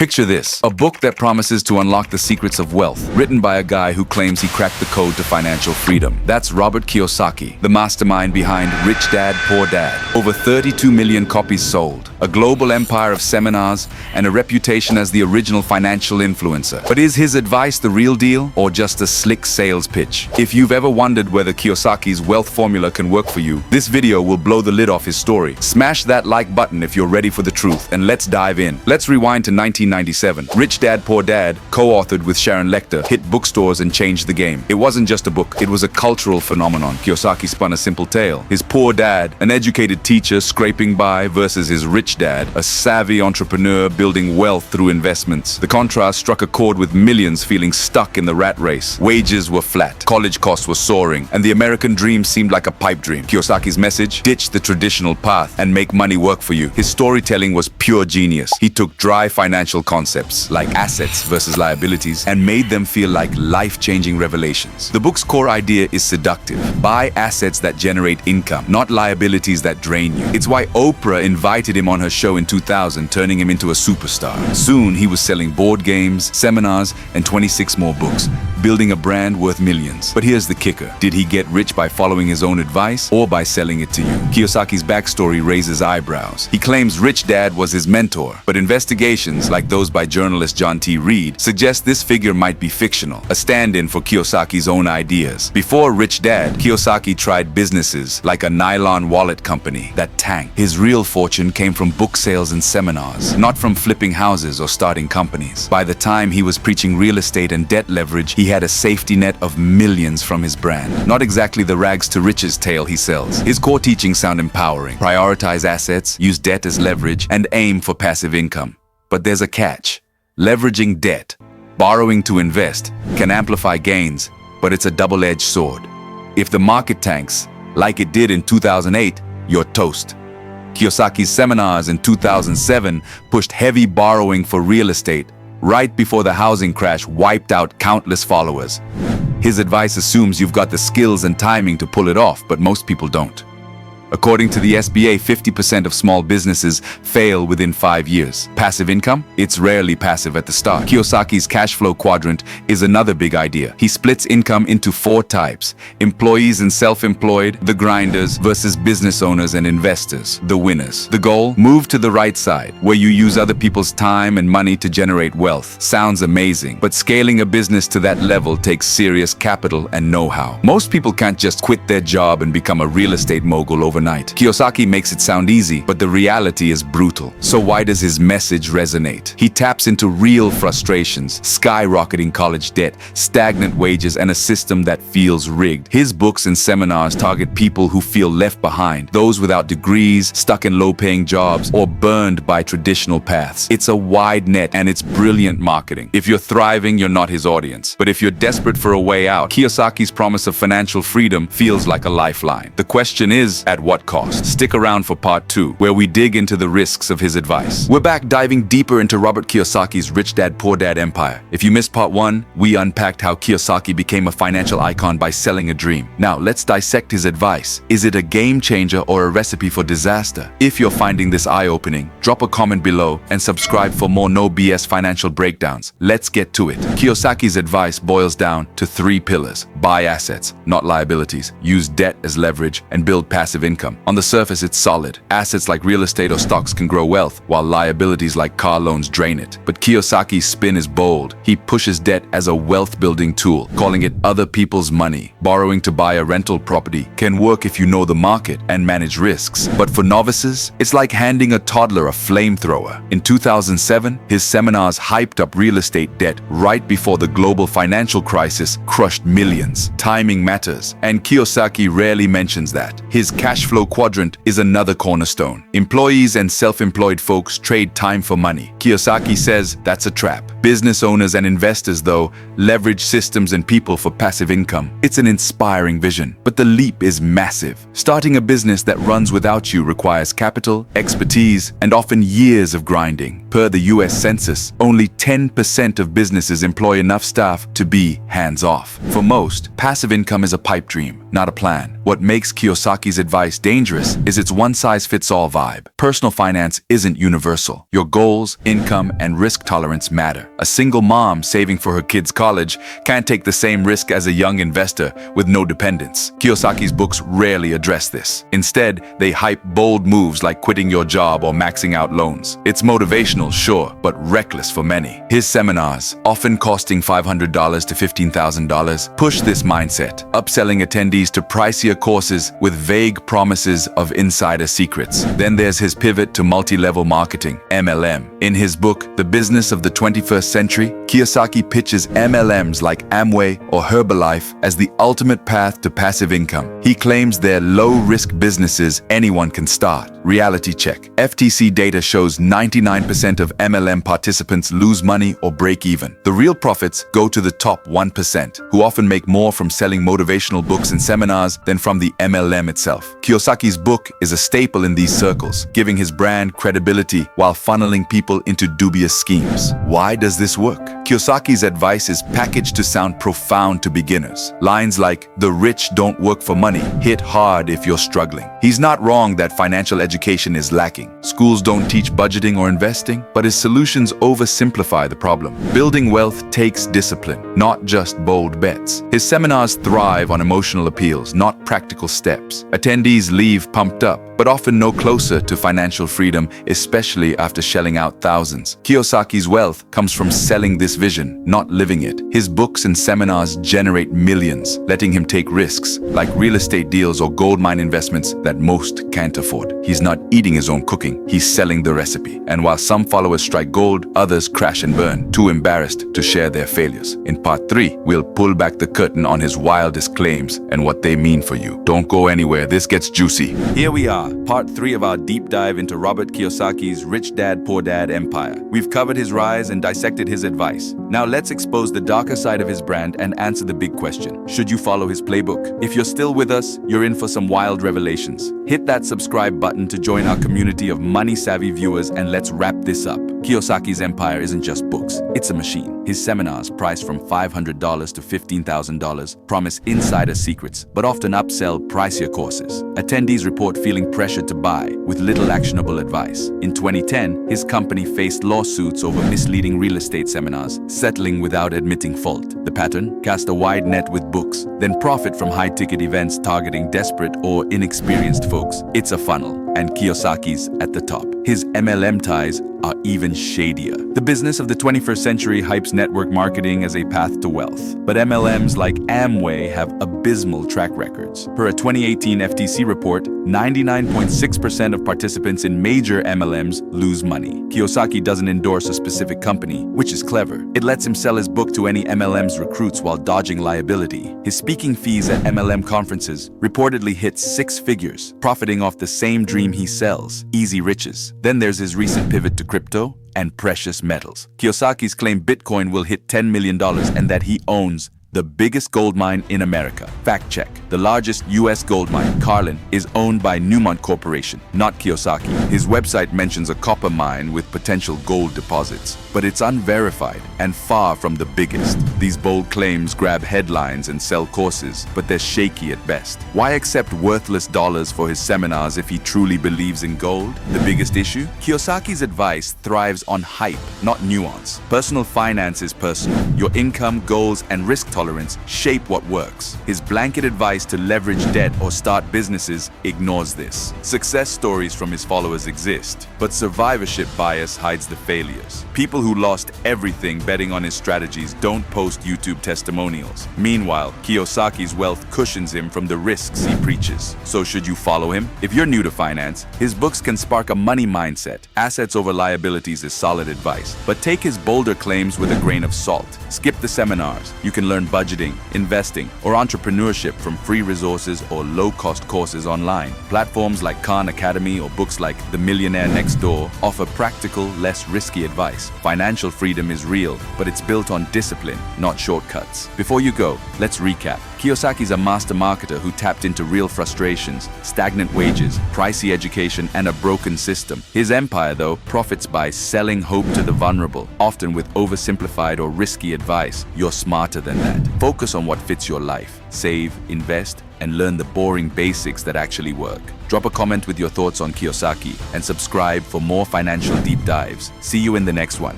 Picture this, a book that promises to unlock the secrets of wealth, written by a guy who claims he cracked the code to financial freedom. That's Robert Kiyosaki, the mastermind behind Rich Dad, Poor Dad. Over 32 million copies sold, a global empire of seminars, and a reputation as the original financial influencer. But is his advice the real deal, or just a slick sales pitch? If you've ever wondered whether Kiyosaki's wealth formula can work for you, this video will blow the lid off his story. Smash that like button if you're ready for the truth, and let's dive in. Let's rewind to 1997. Rich Dad, Poor Dad, co-authored with Sharon Lechter, hit bookstores and changed the game. It wasn't just a book, it was a cultural phenomenon. Kiyosaki spun a simple tale. His poor dad, an educated teacher scraping by, versus his rich dad, a savvy entrepreneur building wealth through investments. The contrast struck a chord with millions feeling stuck in the rat race. Wages were flat, college costs were soaring, and the American dream seemed like a pipe dream. Kiyosaki's message: ditch the traditional path and make money work for you. His storytelling was pure genius. He took dry financial concepts like assets versus liabilities and made them feel like life-changing revelations. The book's core idea is seductive. Buy assets that generate income, not liabilities that drain you. It's why Oprah invited him on her show in 2000, turning him into a superstar. Soon, he was selling board games, seminars, and 26 more books, building a brand worth millions. But here's the kicker. Did he get rich by following his own advice or by selling it to you? Kiyosaki's backstory raises eyebrows. He claims Rich Dad was his mentor, but investigations, like those by journalist John T. Reed, suggest this figure might be fictional, a stand-in for Kiyosaki's own ideas. Before Rich Dad, Kiyosaki tried businesses like a nylon wallet company that tanked. His real fortune came from book sales and seminars, not from flipping houses or starting companies. By the time he was preaching real estate and debt leverage, he had a safety net of millions from his brand. Not exactly the rags to riches tale he sells. His core teachings sound empowering. Prioritize assets, use debt as leverage, and aim for passive income. But there's a catch. Leveraging debt, borrowing to invest, can amplify gains, but it's a double-edged sword. If the market tanks, like it did in 2008, you're toast. Kiyosaki's seminars in 2007 pushed heavy borrowing for real estate, right before the housing crash wiped out countless followers. His advice assumes you've got the skills and timing to pull it off, but most people don't. According to the SBA, 50% of small businesses fail within 5 years. Passive income? It's rarely passive at the start. Kiyosaki's cash flow quadrant is another big idea. He splits income into 4 types: employees and self-employed, the grinders, versus business owners and investors, the winners. The goal? Move to the right side, where you use other people's time and money to generate wealth. Sounds amazing, but scaling a business to that level takes serious capital and know-how. Most people can't just quit their job and become a real estate mogul overnight. Kiyosaki makes it sound easy, but the reality is brutal. So why does his message resonate? He taps into real frustrations: skyrocketing college debt, stagnant wages, and a system that feels rigged. His books and seminars target people who feel left behind, those without degrees, stuck in low-paying jobs, or burned by traditional paths. It's a wide net, and it's brilliant marketing. If you're thriving, you're not his audience. But if you're desperate for a way out, Kiyosaki's promise of financial freedom feels like a lifeline. The question is, at what cost? Stick around for part 2, where we dig into the risks of his advice. We're back diving deeper into Robert Kiyosaki's Rich Dad, Poor Dad empire. If you missed part 1, we unpacked how Kiyosaki became a financial icon by selling a dream. Now, let's dissect his advice. Is it a game changer or a recipe for disaster? If you're finding this eye-opening, drop a comment below and subscribe for more no BS financial breakdowns. Let's get to it. Kiyosaki's advice boils down to 3 pillars: buy assets, not liabilities, use debt as leverage, and build passive income. On the surface, it's solid. Assets like real estate or stocks can grow wealth, while liabilities like car loans drain it. But Kiyosaki's spin is bold. He pushes debt as a wealth-building tool, calling it other people's money. Borrowing to buy a rental property can work if you know the market and manage risks. But for novices, it's like handing a toddler a flamethrower. In 2007, his seminars hyped up real estate debt right before the global financial crisis crushed millions. Timing matters, and Kiyosaki rarely mentions that. His cash flow quadrant is another cornerstone. Employees and self-employed folks trade time for money. Kiyosaki says that's a trap. Business owners and investors, though, leverage systems and people for passive income. It's an inspiring vision, but the leap is massive. Starting a business that runs without you requires capital, expertise, and often years of grinding. Per the US Census, only 10% of businesses employ enough staff to be hands-off. For most, passive income is a pipe dream, not a plan. What makes Kiyosaki's advice dangerous is its one-size-fits-all vibe. Personal finance isn't universal. Your goals, income, and risk tolerance matter. A single mom saving for her kids' college can't take the same risk as a young investor with no dependents. Kiyosaki's books rarely address this. Instead, they hype bold moves like quitting your job or maxing out loans. It's motivational, sure, but reckless for many. His seminars, often costing $500 to $15,000, push this mindset, upselling attendees to pricier courses with vague promises of insider secrets. Then there's his pivot to multi-level marketing, MLM. In his book, The Business of the 21st Century, Kiyosaki pitches MLMs like Amway or Herbalife as the ultimate path to passive income. He claims they're low-risk businesses anyone can start. Reality check. FTC data shows 99% of MLM participants lose money or break even. The real profits go to the top 1%, who often make more from selling motivational books and seminars than from the MLM itself. Kiyosaki's book is a staple in these circles, giving his brand credibility while funneling people into dubious schemes. Why does this work? Kiyosaki's advice is packaged to sound profound to beginners. Lines like, "The rich don't work for money," hit hard if you're struggling. He's not wrong that financial education is lacking. Schools don't teach budgeting or investing, but his solutions oversimplify the problem. Building wealth takes discipline, not just bold bets. His seminars thrive on emotional appeals, not practical steps. Attendees leave pumped up, but often no closer to financial freedom, especially after shelling out thousands. Kiyosaki's wealth comes from selling this vision, not living it. His books and seminars generate millions, letting him take risks, like real estate deals or gold mine investments that most can't afford. He's not eating his own cooking, he's selling the recipe. And while some followers strike gold, others crash and burn, too embarrassed to share their failures. In part 3, we'll pull back the curtain on his wildest claims and what they mean for you. Don't go anywhere, this gets juicy. Here we are, part 3 of our deep dive into Robert Kiyosaki's Rich Dad, Poor Dad empire. We've covered his rise and dissected his advice. Now let's expose the darker side of his brand and answer the big question. Should you follow his playbook? If you're still with us, you're in for some wild revelations. Hit that subscribe button to join our community of money-savvy viewers, and let's wrap this up. Kiyosaki's empire isn't just books, it's a machine. His seminars, priced from $500 to $15,000, promise insider secrets, but often upsell pricier courses. Attendees report feeling pressured to buy, with little actionable advice. In 2010, his company faced lawsuits over misleading real estate seminars, settling without admitting fault. The pattern? Cast a wide net with books, then profit from high-ticket events targeting desperate or inexperienced folks. It's a funnel, and Kiyosaki's at the top. His MLM ties are even shadier. The business of the 21st century hypes network marketing as a path to wealth. But MLMs like Amway have abysmal track records. Per a 2018 FTC report, 99.6% of participants in major MLMs lose money. Kiyosaki doesn't endorse a specific company, which is clever. It lets him sell his book to any MLM's recruits while dodging liability. His speaking fees at MLM conferences reportedly hit 6 figures, profiting off the same dream he sells, easy riches. Then there's his recent pivot to crypto and precious metals. Kiyosaki's claim Bitcoin will hit $10 million and that he owns the biggest gold mine in America. Fact check. The largest U.S. gold mine, Carlin, is owned by Newmont Corporation, not Kiyosaki. His website mentions a copper mine with potential gold deposits, but it's unverified and far from the biggest. These bold claims grab headlines and sell courses, but they're shaky at best. Why accept worthless dollars for his seminars if he truly believes in gold? The biggest issue? Kiyosaki's advice thrives on hype, not nuance. Personal finance is personal. Your income, goals, and risk tolerance shape what works. His blanket advice to leverage debt or start businesses ignores this. Success stories from his followers exist, but survivorship bias hides the failures. People who lost everything betting on his strategies don't post YouTube testimonials. Meanwhile, Kiyosaki's wealth cushions him from the risks he preaches. So should you follow him? If you're new to finance, his books can spark a money mindset. Assets over liabilities is solid advice, but take his bolder claims with a grain of salt. Skip the seminars. You can learn budgeting, investing, or entrepreneurship from free resources or low-cost courses online. Platforms like Khan Academy or books like The Millionaire Next Door offer practical, less risky advice. Financial freedom is real, but it's built on discipline, not shortcuts. Before you go, let's recap. Kiyosaki's a master marketer who tapped into real frustrations, stagnant wages, pricey education, and a broken system. His empire, though, profits by selling hope to the vulnerable, often with oversimplified or risky advice. You're smarter than that. Focus on what fits your life. Save, invest, and learn the boring basics that actually work. Drop a comment with your thoughts on Kiyosaki and subscribe for more financial deep dives. See you in the next one.